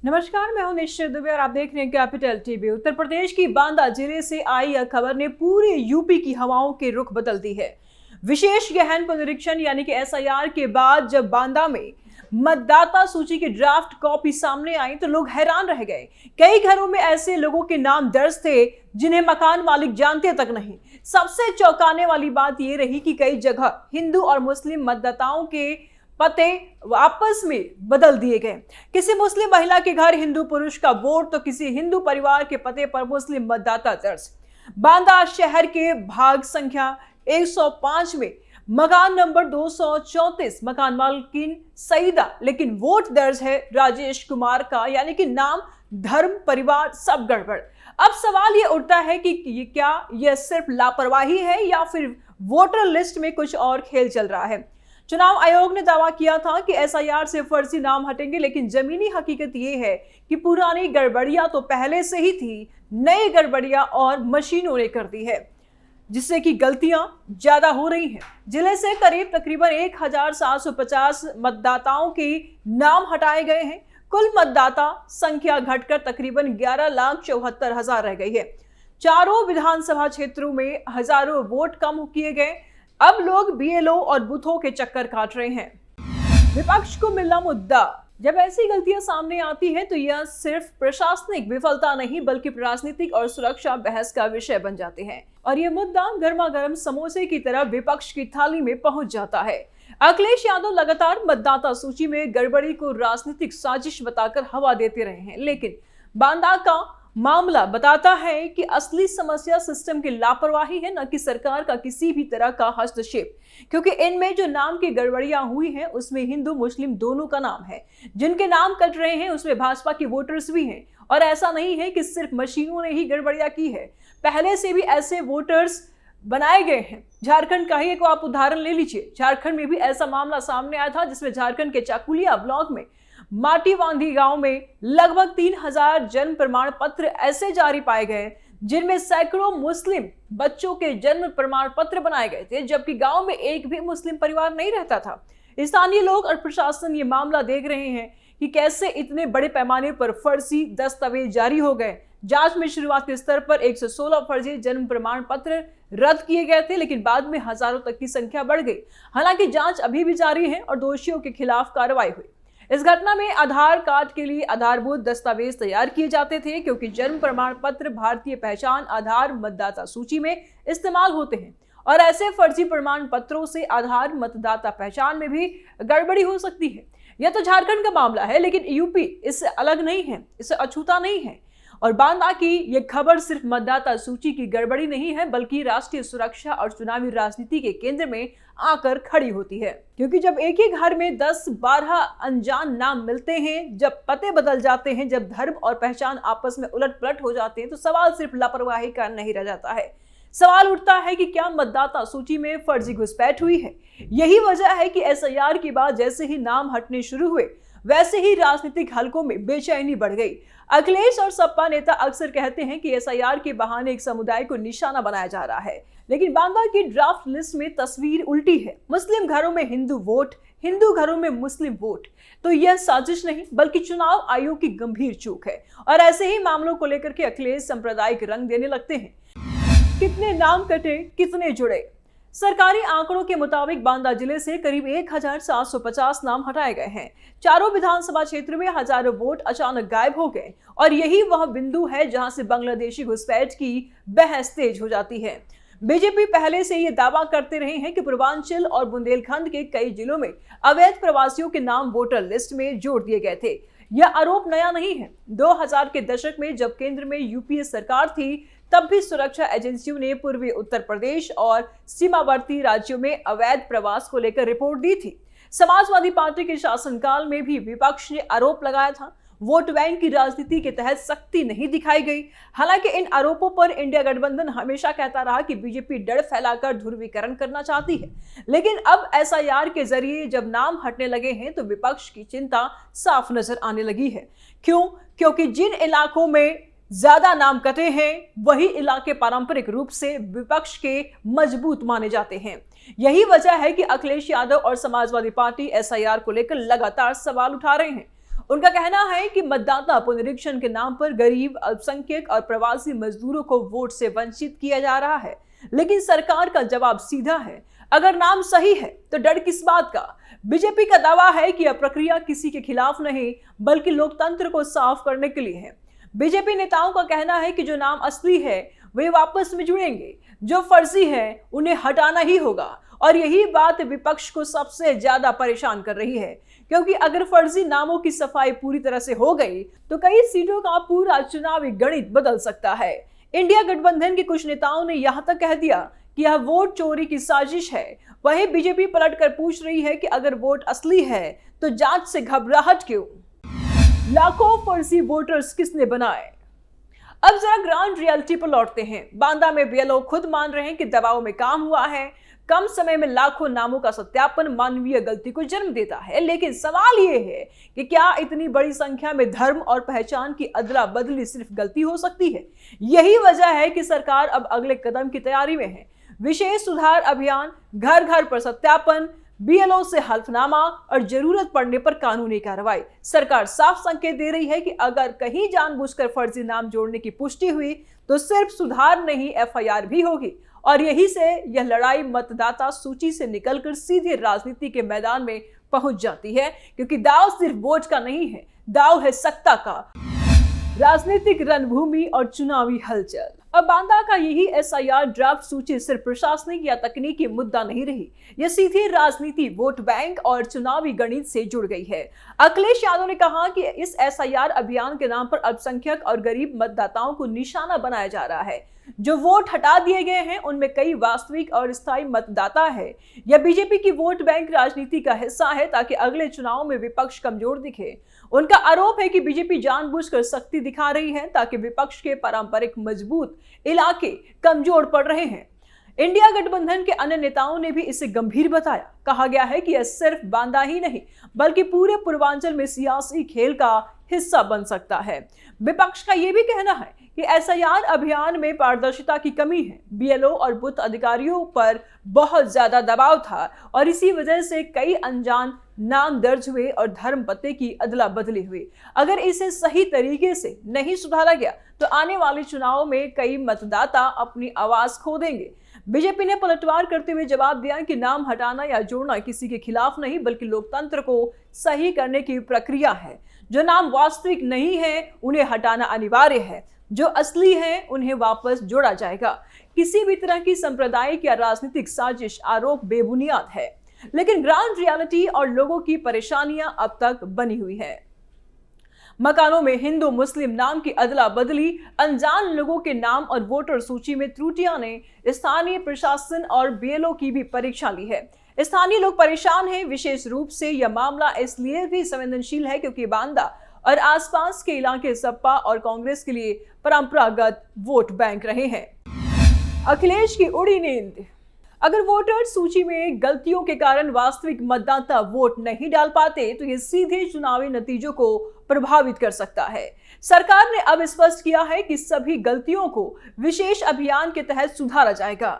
नमस्कार, मैं हूं निश्चित दुबे और आप देख रहे हैं कैपिटल टीवी। उत्तर प्रदेश की बांदा जिले से आई यह खबर ने पूरे यूपी की हवाओं के रुख बदल दी है। विशेष गहन पुनरीक्षण यानी कि एसआईआर के बाद जब बांदा में मतदाता सूची की ड्राफ्ट कॉपी सामने आई तो लोग हैरान रह गए। कई घरों में ऐसे लोगों के नाम दर्ज थे जिन्हें मकान मालिक जानते तक नहीं। सबसे चौंकाने वाली बात यह रही कि कई जगह हिंदू और मुस्लिम मतदाताओं के पते आपस में बदल दिए गए। किसी मुस्लिम महिला के घर हिंदू पुरुष का वोट तो किसी हिंदू परिवार के पते पर मुस्लिम मतदाता दर्ज। बांदा शहर के भाग संख्या 105 में मकान नंबर 234 मकान मालकिन सईदा, लेकिन वोट दर्ज है राजेश कुमार का, यानी कि नाम, धर्म, परिवार सब गड़बड़। अब सवाल ये उठता है कि क्या यह सिर्फ लापरवाही है या फिर वोटर लिस्ट में कुछ और खेल चल रहा है। चुनाव आयोग ने दावा किया था कि एसआईआर से फर्जी नाम हटेंगे, लेकिन जमीनी हकीकत यह है कि पुरानी गड़बड़ियां तो पहले से ही थी, नई गड़बड़ियां और मशीनों ने कर दी है, जिससे कि गलतियां ज्यादा हो रही हैं। जिले से करीब तकरीबन 1750 मतदाताओं के नाम हटाए गए हैं। कुल मतदाता संख्या घटकर तकरीबन 11,74,000 रह गई है। चारों विधानसभा क्षेत्रों में हजारों वोट कम किए गए। अब लोग बीएलओ और बूथों के चक्कर काट रहे हैं। विपक्ष को मिला मुद्दा। जब ऐसी गलतियां सामने आती हैं तो यह सिर्फ प्रशासनिक विफलता नहीं बल्कि राजनीतिक और सुरक्षा बहस का विषय बन जाते हैं और यह मुद्दा गर्मा गर्म समोसे की तरह विपक्ष की थाली में पहुंच जाता है। अखिलेश यादव लगातार मतदाता सूची में गड़बड़ी को राजनीतिक साजिश बताकर हवा देते रहे हैं, लेकिन बांदा का मामला बताता है कि असली समस्या सिस्टम की लापरवाही है, न कि सरकार का किसी भी तरह का हस्तक्षेप। क्योंकि इनमें जो नाम की गड़बड़ियां हुई हैं उसमें हिंदू मुस्लिम दोनों का नाम है। जिनके नाम कट रहे हैं उसमें भाजपा के वोटर्स भी हैं। और ऐसा नहीं है कि सिर्फ मशीनों ने ही गड़बड़ियां की है, पहले से भी ऐसे वोटर्स बनाए गए हैं। झारखंड का ही एक आप उदाहरण ले लीजिए। झारखंड में भी ऐसा मामला सामने आया था जिसमें झारखंड के चाकुलिया ब्लॉक में माटीवांधी गांव में लगभग 3000 जन्म प्रमाण पत्र ऐसे जारी पाए गए जिनमें सैकड़ों मुस्लिम बच्चों के जन्म प्रमाण पत्र बनाए गए थे, जबकि गांव में एक भी मुस्लिम परिवार नहीं रहता था। स्थानीय लोग और प्रशासन ये मामला देख रहे हैं कि कैसे इतने बड़े पैमाने पर फर्जी दस्तावेज जारी हो गए। जांच में शुरुआती स्तर पर 116 फर्जी जन्म प्रमाण पत्र रद्द किए गए थे, लेकिन बाद में हजारों तक की संख्या बढ़ गई। हालांकि जांच अभी भी जारी है और दोषियों के खिलाफ कार्रवाई हुई। इस घटना में आधार कार्ड के लिए आधारभूत दस्तावेज तैयार किए जाते थे, क्योंकि जन्म प्रमाण पत्र भारतीय पहचान आधार मतदाता सूची में इस्तेमाल होते हैं और ऐसे फर्जी प्रमाण पत्रों से आधार मतदाता पहचान में भी गड़बड़ी हो सकती है। यह तो झारखंड का मामला है, लेकिन यूपी इससे अलग नहीं है, इससे अछूता नहीं है। और बांदा की यह खबर सिर्फ मतदाता सूची की गड़बड़ी नहीं है बल्कि राष्ट्रीय सुरक्षा और चुनावी राजनीति के केंद्र में आकर खड़ी होती है। क्योंकि जब एक ही घर में 10-12 अनजान नाम मिलते हैं, जब पते बदल जाते हैं, जब धर्म और पहचान आपस में उलट पलट हो जाते हैं, तो सवाल सिर्फ लापरवाही का नहीं रह जाता है। सवाल उठता है कि क्या मतदाता सूची में फर्जी घुसपैठ हुई है। यही वजह है कि एसआईआर के बाद जैसे ही नाम हटने शुरू हुए वैसे ही राजनीतिक हलकों में बेचैनी बढ़ गई। अखिलेश और सपा नेता अक्सर कहते हैं कि एसआईआर के बहाने एक समुदाय को निशाना बनाया जा रहा है, लेकिन बांदा की ड्राफ्ट लिस्ट में तस्वीर उल्टी है। मुस्लिम घरों में हिंदू वोट, हिंदू घरों में मुस्लिम वोट। तो यह साजिश नहीं बल्कि चुनाव आयोग की गंभीर चूक है और ऐसे ही मामलों को लेकर के अखिलेश सांप्रदायिक रंग देने लगते हैं। कितने नाम कटे, कितने जुड़े। सरकारी आंकड़ों के मुताबिक बांदा जिले से करीब 1750 नाम हटाए गए हैं। चारों विधानसभा क्षेत्र में हजारों वोट अचानक गायब हो गए और यही वह बिंदु है जहां से बांग्लादेशी घुसपैठ की बहस तेज हो जाती है। बीजेपी पहले से ये दावा करते रहे हैं कि पूर्वांचल और बुंदेलखंड के कई जिलों में अवैध प्रवासियों के नाम वोटर लिस्ट में जोड़ दिए गए थे। यह आरोप नया नहीं है। 2000 के दशक में जब केंद्र में यूपीए सरकार थी, तब भी सुरक्षा एजेंसियों ने पूर्वी उत्तर प्रदेश और सीमावर्ती राज्यों में अवैध प्रवास को लेकर रिपोर्ट दी थी। समाजवादी पार्टी के शासनकाल में भी विपक्ष ने आरोप लगाया था वोट बैंक की राजनीति के तहत सख्ती नहीं दिखाई गई। हालांकि इन आरोपों पर इंडिया गठबंधन हमेशा कहता रहा कि बीजेपी डर फैलाकर ध्रुवीकरण करना चाहती है, लेकिन अब एसआईआर के जरिए जब नाम हटने लगे हैं तो विपक्ष की चिंता साफ नजर आने लगी है। क्यों? क्योंकि जिन इलाकों में ज्यादा नाम कटे हैं वही इलाके पारंपरिक रूप से विपक्ष के मजबूत माने जाते हैं। यही वजह है कि अखिलेश यादव और समाजवादी पार्टी एसआईआर को लेकर लगातार सवाल उठा रहे हैं उनका कहना है कि मतदाता पुनरीक्षण के नाम पर गरीब, अल्पसंख्यक और प्रवासी मजदूरों को वोट से वंचित किया जा रहा है। लेकिन सरकार का जवाब सीधा है, अगर नाम सही है तो डर किस बात का। बीजेपी का दावा है कि यह प्रक्रिया किसी के खिलाफ नहीं बल्कि लोकतंत्र को साफ करने के लिए है। बीजेपी नेताओं का कहना है कि जो नाम असली है वे वापस में जुड़ेंगे, जो फर्जी है उन्हें हटाना ही होगा। और यही बात विपक्ष को सबसे ज्यादा परेशान कर रही है, क्योंकि अगर फर्जी नामों की सफाई पूरी तरह से हो गई तो कई सीटों का पूरा चुनावी गणित बदल सकता है। इंडिया गठबंधन के कुछ नेताओं ने यहां तक कह दिया कि यह वोट चोरी की साजिश है। वहीं बीजेपी पलटकर पूछ रही है कि अगर वोट असली है तो जांच से घबराहट क्यों? लाखों फर्जी वोटर्स किसने बनाए? अब जरा ग्राउंड रियलिटी पर लौटते हैं। बांदा में बीएलओ खुद मान रहे हैं कि दबाव में काम हुआ है। कम समय में लाखों नामों का सत्यापन मानवीय गलती को जन्म देता है। लेकिन सवाल यह है कि क्या इतनी बड़ी संख्या में धर्म और पहचान की अदला बदली सिर्फ गलती हो सकती है? यही वजह है कि सरकार अब अगले कदम की तैयारी में है। विशेष सुधार अभियान, घर घर पर सत्यापन, बीएलओ से हल्फनामा और जरूरत पड़ने पर कानूनी कार्रवाई। सरकार साफ संकेत दे रही है कि अगर कहीं जानबूझकर फर्जी नाम जोड़ने की पुष्टि हुई तो सिर्फ सुधार नहीं, एफआईआर भी होगी। और यही से यह लड़ाई मतदाता सूची से निकलकर सीधे राजनीति के मैदान में पहुंच जाती है, क्योंकि दाव सिर्फ वोट का नहीं है, दाव है सत्ता का। राजनीतिक रणभूमि और चुनावी हलचल। अब बांदा का यही एसआईआर ड्राफ्ट सूची सिर्फ प्रशासनिक या तकनीकी मुद्दा नहीं रही, यह सीधी राजनीति, वोट बैंक और चुनावी गणित से जुड़ गई है। अखिलेश यादव ने कहा कि इस एसआईआर अभियान के नाम पर अल्पसंख्यक और गरीब मतदाताओं को निशाना बनाया जा रहा है। जो वोट हटा दिए गए हैं उनमें कई वास्तविक और स्थायी मतदाता है। यह बीजेपी की वोट बैंक राजनीति का हिस्सा है ताकि अगले चुनाव में विपक्ष कमजोर दिखे। उनका आरोप है कि बीजेपी जानबूझकर सख्ती दिखा रही है ताकि विपक्ष के पारंपरिक मजबूत इलाके कमजोर पड़ रहे हैं। इंडिया गठबंधन के अन्य नेताओं ने भी इसे गंभीर बताया। कहा गया है कि यह सिर्फ बांदा ही नहीं बल्कि पूरे पूर्वांचल में सियासी खेल का हिस्सा बन सकता है। विपक्ष का यह भी कहना है कि एसआईआर अभियान में पारदर्शिता की कमी है। बीएलओ और बूथ अधिकारियों पर बहुत ज्यादा दबाव था और इसी वजह से कई अनजान नाम दर्ज हुए और धर्म पते की अदला बदली हुई। अगर इसे सही तरीके से नहीं सुधारा गया तो आने वाले चुनाव में कई मतदाता अपनी आवाज खो देंगे। बीजेपी ने पलटवार करते हुए जवाब दिया कि नाम हटाना या जोड़ना किसी के खिलाफ नहीं बल्कि लोकतंत्र को सही करने की प्रक्रिया है। जो नाम वास्तविक नहीं है उन्हें हटाना अनिवार्य है, जो असली हैं उन्हें वापस जोड़ा जाएगा। किसी भी तरह की सांप्रदायिक या राजनीतिक साजिश आरोप बेबुनियाद है, लेकिन ग्राउंड रियलिटी और लोगों की परेशानियां अब तक बनी हुई है। मकानों में हिंदू मुस्लिम नाम की अदला बदली, अनजान लोगों के नाम और वोटर सूची में त्रुटियां ने स्थानीय प्रशासन और बीएलओ की भी परीक्षा ली है। स्थानीय लोग परेशान हैं। विशेष रूप से यह मामला इसलिए भी संवेदनशील है क्योंकि बांदा और आसपास के इलाके सपा और कांग्रेस के लिए परंपरागत वोट बैंक रहे हैं। अखिलेश की उड़ी नींद। अगर वोटर सूची में गलतियों के कारण वास्तविक मतदाता वोट नहीं डाल पाते तो ये सीधे चुनावी नतीजों को प्रभावित कर सकता है। सरकार ने अब स्पष्ट किया है कि सभी गलतियों को विशेष अभियान के तहत सुधारा जाएगा।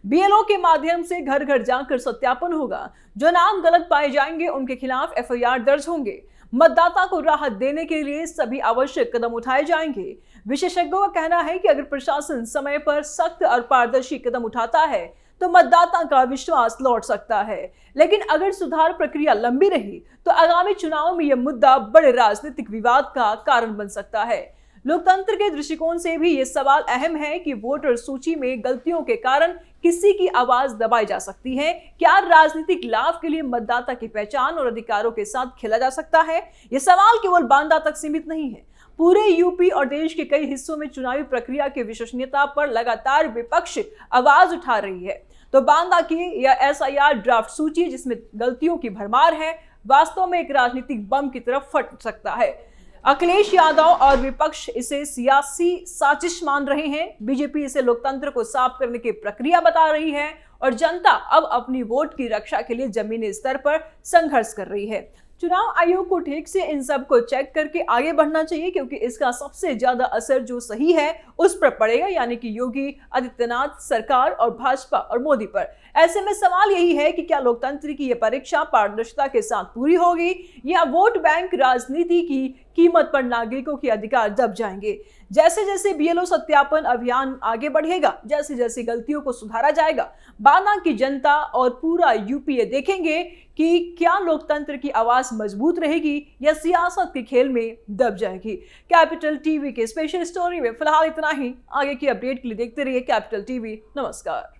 बीएलओ के माध्यम से घर घर जाकर सत्यापन होगा। जो नाम गलत पाए जाएंगे उनके खिलाफ एफआईआर दर्ज होंगे। मतदाता को राहत देने के लिए सभी आवश्यक कदम उठाए जाएंगे। विशेषज्ञों का कहना है कि अगर प्रशासन समय पर सख्त और पारदर्शी कदम उठाता है तो मतदाता का विश्वास लौट सकता है। लेकिन अगर सुधार प्रक्रिया लंबी रही तो आगामी चुनाव में यह मुद्दा बड़े राजनीतिक विवाद का कारण बन सकता है। लोकतंत्र के दृष्टिकोण से भी यह सवाल अहम है कि वोटर सूची में गलतियों के कारण किसी की आवाज दबाई जा सकती है। क्या राजनीतिक लाभ के लिए मतदाता की पहचान और अधिकारों के साथ खेला जा सकता है? यह सवाल केवल बांदा तक सीमित नहीं है। पूरे यूपी और देश के कई हिस्सों में चुनावी प्रक्रिया की विश्वसनीयता पर लगातार विपक्ष आवाज उठा रही है। तो बांदा की यह एसआईआर ड्राफ्ट सूची जिसमें गलतियों की भरमार है, वास्तव में एक राजनीतिक बम की तरफ फट सकता है। अखिलेश यादव और विपक्ष इसे सियासी साजिश मान रहे हैं। बीजेपी इसे लोकतंत्र को साफ करने की प्रक्रिया बता रही है और जनता अब अपनी वोट की रक्षा के लिए जमीनी स्तर पर संघर्ष कर रही है। चुनाव आयोग को ठीक से इन सब को चेक करके आगे बढ़ना चाहिए, क्योंकि इसका सबसे ज्यादा असर जो सही है उस पर पड़ेगा, यानी कि योगी आदित्यनाथ सरकार और भाजपा और मोदी पर। ऐसे में सवाल यही है कि क्या लोकतंत्र की यह परीक्षा पारदर्शिता के साथ पूरी होगी या वोट बैंक राजनीति की कीमत पर नागरिकों के अधिकार दब जाएंगे। जैसे जैसे बीएलओ सत्यापन अभियान आगे बढ़ेगा, जैसे जैसे गलतियों को सुधारा जाएगा, बांदा की जनता और पूरा यूपी देखेंगे कि क्या लोकतंत्र की आवाज मजबूत रहेगी या सियासत के खेल में दब जाएगी। कैपिटल टीवी के स्पेशल स्टोरी में फिलहाल इतना ही। आगे की अपडेट के लिए देखते रहिए कैपिटल टीवी। नमस्कार।